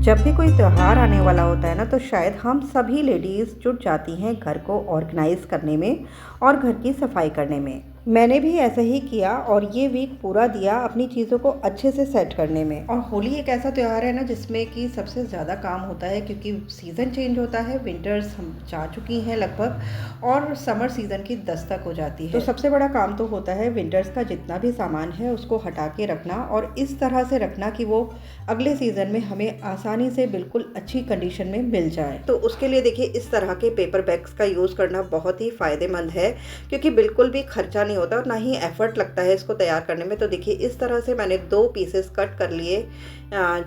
जब भी कोई त्योहार आने वाला होता है ना, तो शायद हम सभी लेडीज़ जुट जाती हैं घर को ऑर्गेनाइज़ करने में और घर की सफाई करने में। मैंने भी ऐसा ही किया और ये वीक पूरा दिया अपनी चीज़ों को अच्छे से सेट करने में। और होली एक ऐसा त्यौहार है ना जिसमें कि सबसे ज़्यादा काम होता है, क्योंकि सीज़न चेंज होता है। विंटर्स हम जा चुकी हैं लगभग और समर सीज़न की दस्तक हो जाती है। तो सबसे बड़ा काम तो होता है विंटर्स का जितना भी सामान है उसको हटा के रखना और इस तरह से रखना कि वो अगले सीज़न में हमें आसानी से बिल्कुल अच्छी कंडीशन में मिल जाए। तो उसके लिए देखिए, इस तरह के पेपर बैग्स का यूज़ करना बहुत ही फ़ायदेमंद है, क्योंकि बिल्कुल भी खर्चा नहीं होता और ना ही एफर्ट लगता है इसको तैयार करने में। तो देखिए, इस तरह से मैंने 2 पीसेस कट कर लिए।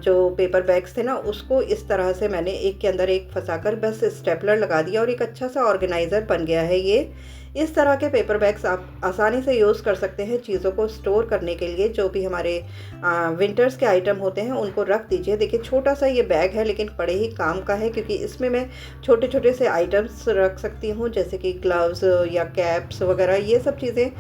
जो पेपर बैग्स थे ना, उसको इस तरह से मैंने एक के अंदर एक फंसाकर बस स्टेपलर लगा दिया और एक अच्छा सा ऑर्गेनाइज़र बन गया है ये। इस तरह के पेपर बैग्स आप आसानी से यूज़ कर सकते हैं चीज़ों को स्टोर करने के लिए। जो भी हमारे विंटर्स के आइटम होते हैं उनको रख दीजिए। देखिए, छोटा सा ये बैग है लेकिन बड़े ही काम का है, क्योंकि इसमें मैं छोटे छोटे से आइटम्स रख सकती हूँ, जैसे कि ग्लव्स या कैप्स वगैरह। ये सब चीज़ें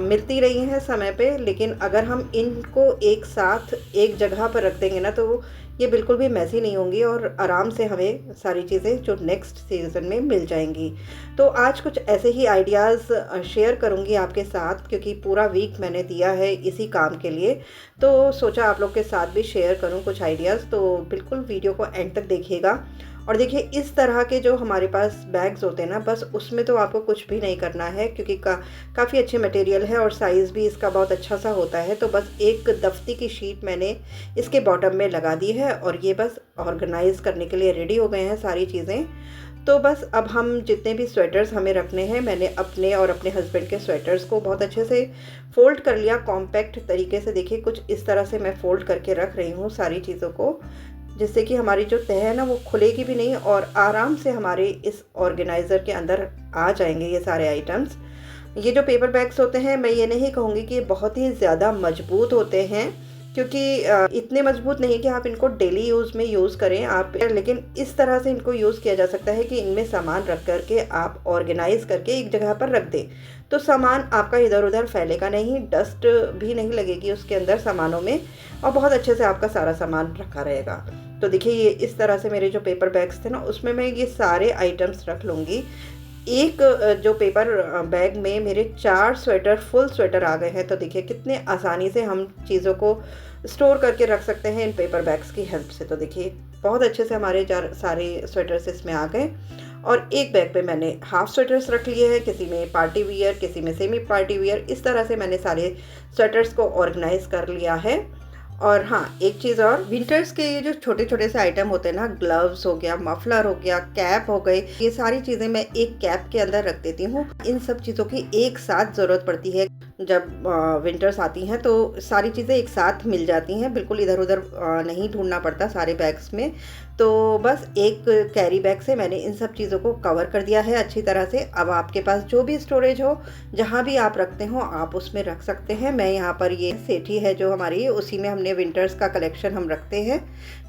मिलती रही हैं समय पे, लेकिन अगर हम इनको एक साथ एक जगह पर रख देंगे ना, तो ये बिल्कुल भी मैसी नहीं होंगी और आराम से हमें सारी चीज़ें जो नेक्स्ट सीज़न में मिल जाएंगी। तो आज कुछ ऐसे ही आइडियाज़ शेयर करूँगी आपके साथ, क्योंकि पूरा वीक मैंने दिया है इसी काम के लिए। तो सोचा आप लोग के साथ भी शेयर करूँ कुछ आइडियाज़। तो बिल्कुल वीडियो को एंड तक देखिएगा। और देखिए, इस तरह के जो हमारे पास बैग्स होते हैं ना, बस उसमें तो आपको कुछ भी नहीं करना है, क्योंकि काफ़ी अच्छे मटेरियल है और साइज़ भी इसका बहुत अच्छा सा होता है। तो बस एक दफ्ती की शीट मैंने इसके बॉटम में लगा दी है और ये बस ऑर्गेनाइज़ करने के लिए रेडी हो गए हैं सारी चीज़ें। तो बस अब हम जितने भी स्वेटर्स हमें रखने हैं, मैंने अपने और अपने हस्बैंड के स्वेटर्स को बहुत अच्छे से फ़ोल्ड कर लिया कॉम्पैक्ट तरीके से। देखिए, कुछ इस तरह से मैं फ़ोल्ड करके रख रही हूँ सारी चीज़ों को, जिससे कि हमारी जो तह है ना वो खुलेगी भी नहीं और आराम से हमारे इस ऑर्गेनाइज़र के अंदर आ जाएंगे ये सारे आइटम्स। ये जो पेपर बैग्स होते हैं, मैं ये नहीं कहूँगी कि ये बहुत ही ज़्यादा मजबूत होते हैं, क्योंकि इतने मजबूत नहीं कि आप इनको डेली यूज़ में यूज़ करें आप, लेकिन इस तरह से इनको यूज़ किया जा सकता है कि इनमें सामान रख करके आप ऑर्गेनाइज़ करके एक जगह पर रख दें। तो सामान आपका इधर उधर फैलेगा नहीं, डस्ट भी नहीं लगेगी उसके अंदर सामानों में, और बहुत अच्छे से आपका सारा सामान रखा रहेगा। तो देखिए, ये इस तरह से मेरे जो पेपर बैग्स थे ना, उसमें मैं ये सारे आइटम्स रख लूँगी। एक जो पेपर बैग में मेरे 4 स्वेटर, फुल स्वेटर आ गए हैं। तो देखिए, कितने आसानी से हम चीज़ों को स्टोर करके रख सकते हैं इन पेपर बैग्स की हेल्प से। तो देखिए, बहुत अच्छे से हमारे सारे स्वेटर्स इसमें आ गए। और एक बैग पे मैंने हाफ स्वेटर्स रख लिए हैं, किसी में पार्टी वियर, किसी में सेमी पार्टी वियर। इस तरह से मैंने सारे स्वेटर्स को ऑर्गेनाइज़ कर लिया है। और हाँ, एक चीज़ और, विंटर्स के ये जो छोटे छोटे से आइटम होते हैं ना, ग्लव्स हो गया, मफलर हो गया, कैप हो गई, ये सारी चीज़ें मैं एक कैप के अंदर रख देती हूँ। इन सब चीज़ों की एक साथ ज़रूरत पड़ती है जब विंटर्स आती हैं, तो सारी चीज़ें एक साथ मिल जाती हैं, बिल्कुल इधर उधर नहीं ढूंढना पड़ता सारे बैग्स में। तो बस एक कैरी बैग से मैंने इन सब चीज़ों को कवर कर दिया है अच्छी तरह से। अब आपके पास जो भी स्टोरेज हो, जहाँ भी आप रखते हो, आप उसमें रख सकते हैं। मैं यहाँ पर ये सेठी है जो हमारी, उसी में हमने विंटर्स का कलेक्शन हम रखते हैं।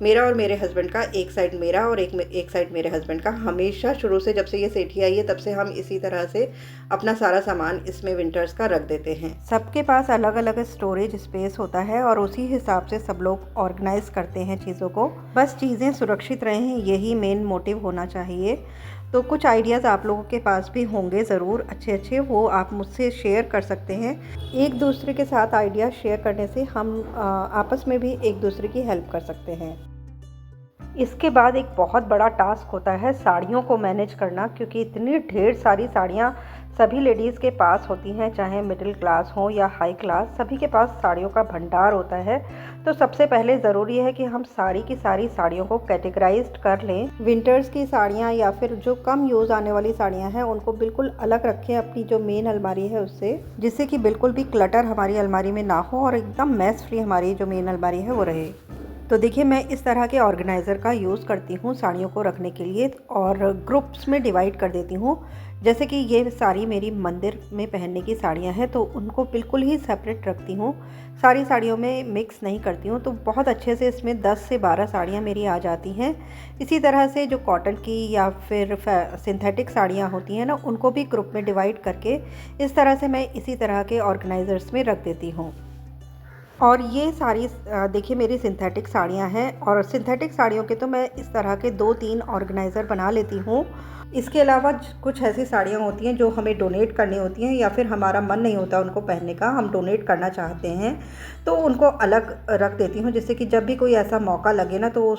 मेरा और मेरे हस्बैंड का, एक साइड मेरा और एक साइड मेरे हस्बैंड का। हमेशा शुरू से, जब से ये सेठी आई है, तब से हम इसी तरह से अपना सारा सामान इसमें विंटर्स का रख देते हैं। सबके पास अलग अलग स्टोरेज स्पेस होता है और उसी हिसाब से सब लोग ऑर्गेनाइज करते हैं चीज़ों को। बस चीज़ें सुरक्षित रहें, यही मेन मोटिव होना चाहिए। तो कुछ आइडियाज़ आप लोगों के पास भी होंगे ज़रूर अच्छे अच्छे, वो आप मुझसे शेयर कर सकते हैं। एक दूसरे के साथ आइडिया शेयर करने से हम आपस में भी एक दूसरे की हेल्प कर सकते हैं। इसके बाद एक बहुत बड़ा टास्क होता है साड़ियों को मैनेज करना, क्योंकि इतनी ढेर सारी साड़ियाँ सभी लेडीज़ के पास होती हैं, चाहे मिडिल क्लास हो या हाई क्लास, सभी के पास साड़ियों का भंडार होता है। तो सबसे पहले ज़रूरी है कि हम सारी की सारी साड़ियों को कैटेगराइज्ड कर लें। विंटर्स की साड़ियाँ या फिर जो कम यूज़ आने वाली साड़ियाँ हैं, उनको बिल्कुल अलग रखें अपनी जो मेन अलमारी है उससे, जिससे कि बिल्कुल भी क्लटर हमारी अलमारी में ना हो और एकदम मैस फ्री हमारी जो मेन अलमारी है वो रहे। तो देखिए, मैं इस तरह के ऑर्गेनाइज़र का यूज़ करती हूँ साड़ियों को रखने के लिए, और ग्रुप्स में डिवाइड कर देती हूँ। जैसे कि ये सारी मेरी मंदिर में पहनने की साड़ियाँ हैं, तो उनको बिल्कुल ही सेपरेट रखती हूँ, सारी साड़ियों में मिक्स नहीं करती हूँ। तो बहुत अच्छे से इसमें 10 से 12 साड़ियाँ मेरी आ जाती हैं। इसी तरह से जो कॉटन की या फिर सिंथेटिक साड़ियाँ होती हैं ना, उनको भी ग्रुप में डिवाइड करके इस तरह से मैं इसी तरह के ऑर्गेनाइज़र्स में रख देती हूँ। और ये सारी देखिए मेरी सिंथेटिक साड़ियाँ हैं और सिंथेटिक साड़ियों के तो मैं इस तरह के 2-3 ऑर्गेनाइज़र बना लेती हूँ। इसके अलावा कुछ ऐसी साड़ियाँ होती हैं जो हमें डोनेट करनी होती हैं या फिर हमारा मन नहीं होता उनको पहनने का, हम डोनेट करना चाहते हैं, तो उनको अलग रख देती हूँ, जिससे कि जब भी कोई ऐसा मौका लगे ना तो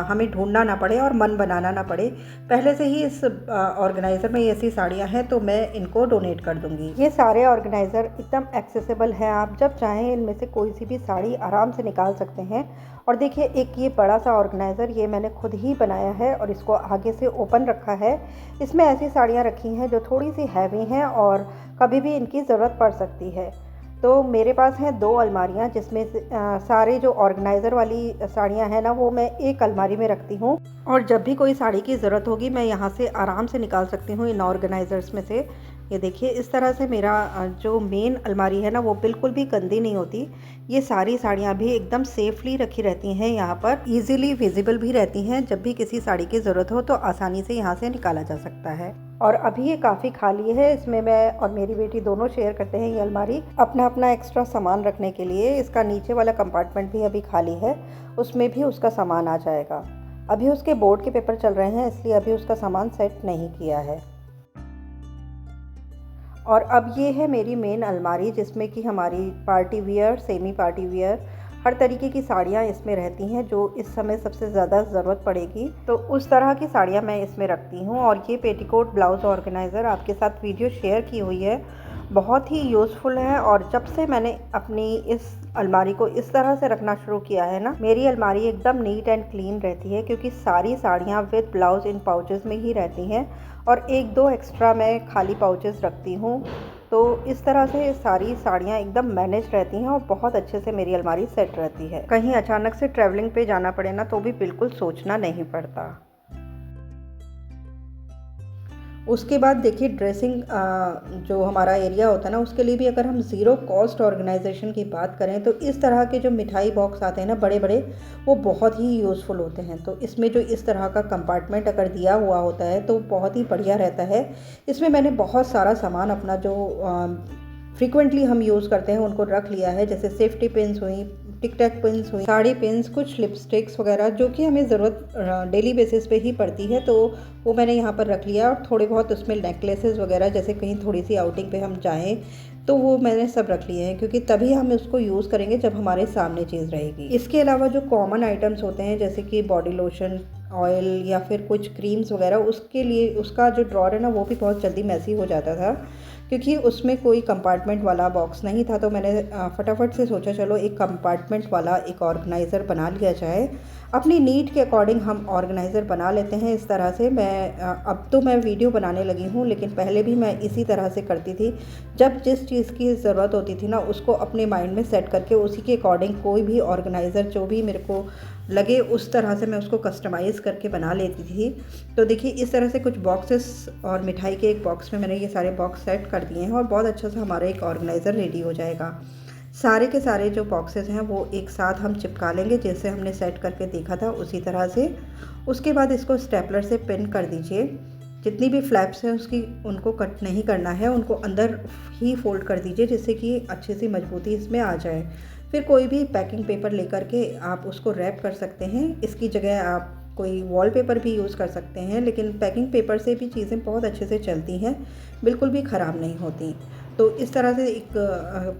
हमें ढूंढना ना पड़े और मन बनाना ना पड़े। पहले से ही इस ऑर्गेनाइज़र में ऐसी साड़ियाँ हैं तो मैं इनको डोनेट कर दूँगी। ये सारे ऑर्गेनाइज़र एकदम एक्सेसिबल हैं, आप जब चाहें इनमें से कोई सी भी साड़ी आराम से निकाल सकते हैं। और देखिए एक ये बड़ा सा ऑर्गेनाइज़र ये मैंने खुद ही बनाया है और इसको आगे से ओपन रखा है। इसमें ऐसी साड़ियाँ रखी हैं जो थोड़ी सी हैवी हैं और कभी भी इनकी ज़रूरत पड़ सकती है। तो मेरे पास हैं 2 अलमारियाँ जिसमें से सारे जो ऑर्गेनाइज़र वाली साड़ियाँ हैं ना वो मैं एक अलमारी में रखती हूँ और जब भी कोई साड़ी की ज़रूरत होगी मैं यहाँ से आराम से निकाल सकती हूँ इन ऑर्गेनाइज़र्स में से। ये देखिए इस तरह से मेरा जो मेन अलमारी है ना वो बिल्कुल भी गंदी नहीं होती। ये सारी साड़ियाँ भी एकदम सेफली रखी रहती हैं, यहाँ पर इजीली विजिबल भी रहती हैं। जब भी किसी साड़ी की ज़रूरत हो तो आसानी से यहाँ से निकाला जा सकता है। और अभी ये काफ़ी खाली है, इसमें मैं और मेरी बेटी दोनों शेयर करते हैं ये अलमारी अपना अपना एक्स्ट्रा सामान रखने के लिए। इसका नीचे वाला कंपार्टमेंट भी अभी खाली है, उसमें भी उसका सामान आ जाएगा। अभी उसके बोर्ड के पेपर चल रहे हैं इसलिए अभी उसका सामान सेट नहीं किया है। और अब ये है मेरी मेन अलमारी जिसमें कि हमारी party wear, semi party wear, हर तरीके की साड़ियाँ इसमें रहती हैं जो इस समय सबसे ज़्यादा ज़रूरत पड़ेगी, तो उस तरह की साड़ियाँ मैं इसमें रखती हूँ। और ये पेटीकोट ब्लाउज़ ऑर्गेनाइज़र आपके साथ वीडियो शेयर की हुई है, बहुत ही यूज़फुल है। और जब से मैंने अपनी इस अलमारी को इस तरह से रखना शुरू किया है ना, मेरी अलमारी एकदम नीट एंड क्लीन रहती है क्योंकि सारी साड़ियाँ विद ब्लाउज़ इन पाउचेस में ही रहती हैं और 1-2 एक्स्ट्रा मैं खाली पाउचेस रखती हूँ। तो इस तरह से सारी साड़ियाँ एकदम मैनेज रहती हैं और बहुत अच्छे से मेरी अलमारी सेट रहती है। कहीं अचानक से ट्रैवलिंग पे जाना पड़े ना तो भी बिल्कुल सोचना नहीं पड़ता। उसके बाद देखिए ड्रेसिंग जो हमारा एरिया होता है ना उसके लिए भी अगर हम ज़ीरो कॉस्ट ऑर्गेनाइजेशन की बात करें तो इस तरह के जो मिठाई बॉक्स आते हैं ना बड़े बड़े, वो बहुत ही यूज़फुल होते हैं। तो इसमें जो इस तरह का कंपार्टमेंट अगर दिया हुआ होता है तो बहुत ही बढ़िया रहता है। इसमें मैंने बहुत सारा सामान अपना जो फ्रीक्वेंटली हम यूज़ करते हैं उनको रख लिया है, जैसे सेफ्टी पिन्स हुई, टिक टैक पिन्स हुई, साड़ी पिन्स, कुछ लिपस्टिक्स वगैरह जो कि हमें ज़रूरत डेली बेसिस पे ही पड़ती है, तो वो मैंने यहाँ पर रख लिया। और थोड़े बहुत उसमें नेकलेसेस वगैरह जैसे कहीं थोड़ी सी आउटिंग पे हम जाएं तो वो मैंने सब रख लिए हैं क्योंकि तभी हम उसको यूज़ करेंगे जब हमारे सामने चीज़ रहेगी। इसके अलावा जो कॉमन आइटम्स होते हैं जैसे कि बॉडी लोशन, ऑयल या फिर कुछ क्रीम्स वगैरह, उसके लिए उसका जो ड्रॉर है ना वो भी बहुत जल्दी मैसी हो जाता था क्योंकि उसमें कोई कंपार्टमेंट वाला बॉक्स नहीं था। तो मैंने फटाफट से सोचा चलो एक कंपार्टमेंट वाला एक ऑर्गेनाइज़र बना लिया जाए। अपनी नीड के अकॉर्डिंग हम ऑर्गेनाइज़र बना लेते हैं इस तरह से। अब तो मैं वीडियो बनाने लगी हूँ लेकिन पहले भी मैं इसी तरह से करती थी। जब जिस चीज़ की ज़रूरत होती थी ना उसको अपने माइंड में सेट करके उसी के अकॉर्डिंग कोई भी ऑर्गेनाइज़र जो भी मेरे को लगे उस तरह से मैं उसको कस्टमाइज़ करके बना लेती थी। तो देखिए इस तरह से कुछ बॉक्सेस और मिठाई के एक बॉक्स में मैंने ये सारे बॉक्स सेट कर दिए हैं और बहुत अच्छा सा हमारा एक ऑर्गेनाइज़र रेडी हो जाएगा। सारे के सारे जो बॉक्सेस हैं वो एक साथ हम चिपका लेंगे जैसे हमने सेट करके देखा था उसी तरह से। उसके बाद इसको स्टेपलर से पिन कर दीजिए। जितनी भी फ्लैप्स हैं उसकी उनको कट नहीं करना है, उनको अंदर ही फोल्ड कर दीजिए जिससे कि अच्छी सी मजबूती इसमें आ जाए। फिर कोई भी पैकिंग पेपर लेकर के आप उसको रैप कर सकते हैं। इसकी जगह आप कोई वॉलपेपर भी यूज़ कर सकते हैं, लेकिन पैकिंग पेपर से भी चीज़ें बहुत अच्छे से चलती हैं, बिल्कुल भी ख़राब नहीं होती। तो इस तरह से एक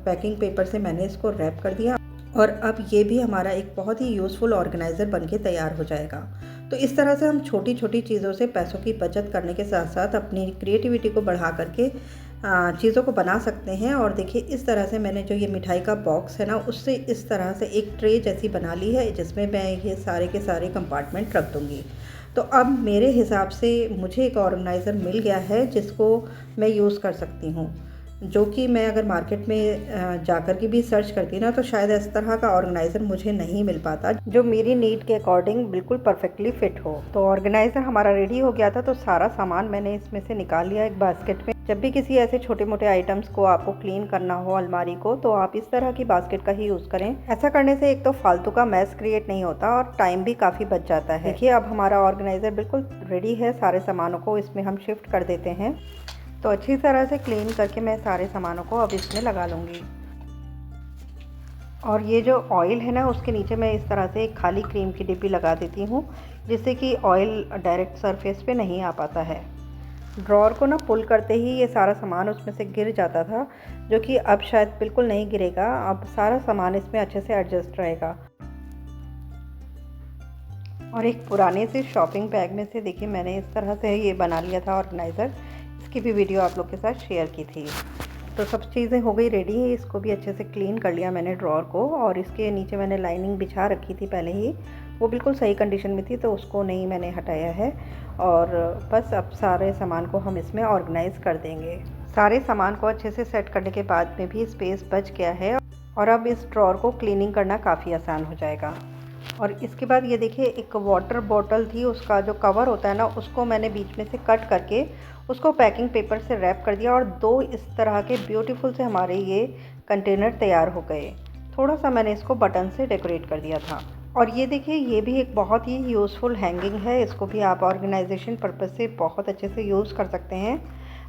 पैकिंग पेपर से मैंने इसको रैप कर दिया और अब ये भी हमारा एक बहुत ही यूज़फुल ऑर्गेनाइज़र बनके तैयार हो जाएगा। तो इस तरह से हम छोटी छोटी चीज़ों से पैसों की बचत करने के साथ साथ अपनी क्रिएटिविटी को बढ़ा करके चीज़ों को बना सकते हैं। और देखिए इस तरह से मैंने जो ये मिठाई का बॉक्स है ना उससे इस तरह से एक ट्रे जैसी बना ली है जिसमें मैं ये सारे के सारे कंपार्टमेंट रख दूँगी। तो अब मेरे हिसाब से मुझे एक ऑर्गेनाइज़र मिल गया है जिसको मैं यूज़ कर सकती हूँ, जो कि मैं अगर मार्केट में जाकर के भी सर्च करती ना तो शायद इस तरह का ऑर्गेनाइज़र मुझे नहीं मिल पाता जो मेरी नीड के अकॉर्डिंग बिल्कुल परफेक्टली फ़िट हो। तो ऑर्गेनाइज़र हमारा रेडी हो गया था, तो सारा सामान मैंने इसमें से निकाल लिया एक बास्केट में। जब भी किसी ऐसे छोटे मोटे आइटम्स को आपको क्लीन करना हो अलमारी को तो आप इस तरह की बास्केट का ही यूज़ करें। ऐसा करने से एक तो फालतू का मैस क्रिएट नहीं होता और टाइम भी काफ़ी बच जाता है। देखिए अब हमारा ऑर्गेनाइज़र बिल्कुल रेडी है, सारे सामानों को इसमें हम शिफ्ट कर देते हैं। तो अच्छी तरह से क्लीन करके मैं सारे सामानों को अब इसमें लगा लूँगी। और ये जो ऑयल है ना, उसके नीचे मैं इस तरह से एक खाली क्रीम की डिब्बी लगा देती हूँ, जिससे कि ऑयल डायरेक्ट सरफेस पे नहीं आ पाता है। ड्रॉअर को ना पुल करते ही ये सारा सामान उसमें से गिर जाता था, जो कि अब शायद बिल्कुल नहीं गिरेगा। अब सारा सामान इसमें अच्छे से एडजस्ट रहेगा। और एक पुराने से शॉपिंग बैग में से देखिए मैंने इस तरह से ये बना लिया था ऑर्गेनाइज़र। इसकी भी वीडियो आप लोग के साथ शेयर की थी। तो सब चीज़ें हो गई रेडी है। इसको भी अच्छे से क्लीन कर लिया मैंने ड्रॉअर को, और इसके नीचे मैंने लाइनिंग बिछा रखी थी पहले ही, वो बिल्कुल सही कंडीशन में थी, तो उसको नहीं मैंने हटाया है। और बस अब सारे सामान को हम इसमें ऑर्गेनाइज़ कर देंगे। सारे सामान को अच्छे से सेट करने के बाद में भी स्पेस बच गया है, और अब इस ड्रॉअर को क्लीनिंग करना काफ़ी आसान हो जाएगा। और इसके बाद ये देखिए एक वाटर बॉटल थी, उसका जो कवर होता है ना, उसको मैंने बीच में से कट करके उसको पैकिंग पेपर से रैप कर दिया, और 2 इस तरह के ब्यूटीफुल से हमारे ये कंटेनर तैयार हो गए। थोड़ा सा मैंने इसको बटन से डेकोरेट कर दिया था। और ये देखिए ये भी एक बहुत ही यूज़फुल हैंगिंग है। इसको भी आप ऑर्गेनाइजेशन पर्पज़ से बहुत अच्छे से यूज़ कर सकते हैं।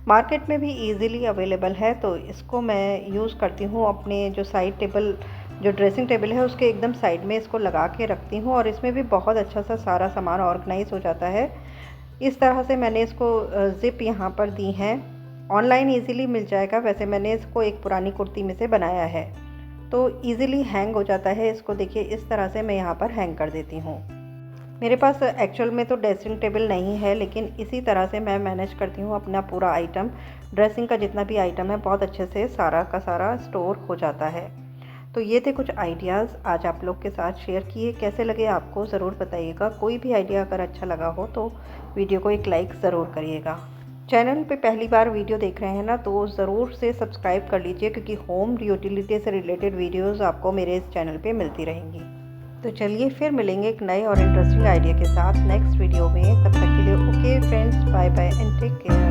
मार्केट में भी ईज़िली अवेलेबल है, तो इसको मैं यूज़ करती हूँ अपने जो साइड टेबल, जो ड्रेसिंग टेबल है उसके एकदम साइड में इसको लगा के रखती हूँ, और इसमें भी बहुत अच्छा सा सारा सामान ऑर्गेनाइज़ हो जाता है। इस तरह से मैंने इसको ज़िप यहाँ पर दी हैं। ऑनलाइन इजीली मिल जाएगा। वैसे मैंने इसको एक पुरानी कुर्ती में से बनाया है, तो इजीली हैंग हो जाता है। इसको देखिए इस तरह से मैं यहाँ पर हैंग कर देती हूँ। मेरे पास एक्चुअल में तो ड्रेसिंग टेबल नहीं है, लेकिन इसी तरह से मैं मैनेज करती हूँ अपना पूरा आइटम। ड्रेसिंग का जितना भी आइटम है बहुत अच्छे से सारा का सारा स्टोर हो जाता है। तो ये थे कुछ आइडियाज़ आज आप लोग के साथ शेयर किए। कैसे लगे आपको ज़रूर बताइएगा। कोई भी आइडिया अगर अच्छा लगा हो तो वीडियो को एक लाइक ज़रूर करिएगा। चैनल पे पहली बार वीडियो देख रहे हैं ना, तो ज़रूर से सब्सक्राइब कर लीजिए, क्योंकि होम यूटिलिटी से रिलेटेड वीडियोज़ आपको मेरे इस चैनल पे मिलती रहेंगी। तो चलिए फिर मिलेंगे एक नए और इंटरेस्टिंग आइडिया के साथ नेक्स्ट वीडियो में। तब तक के लिए okay friends, bye bye and take care.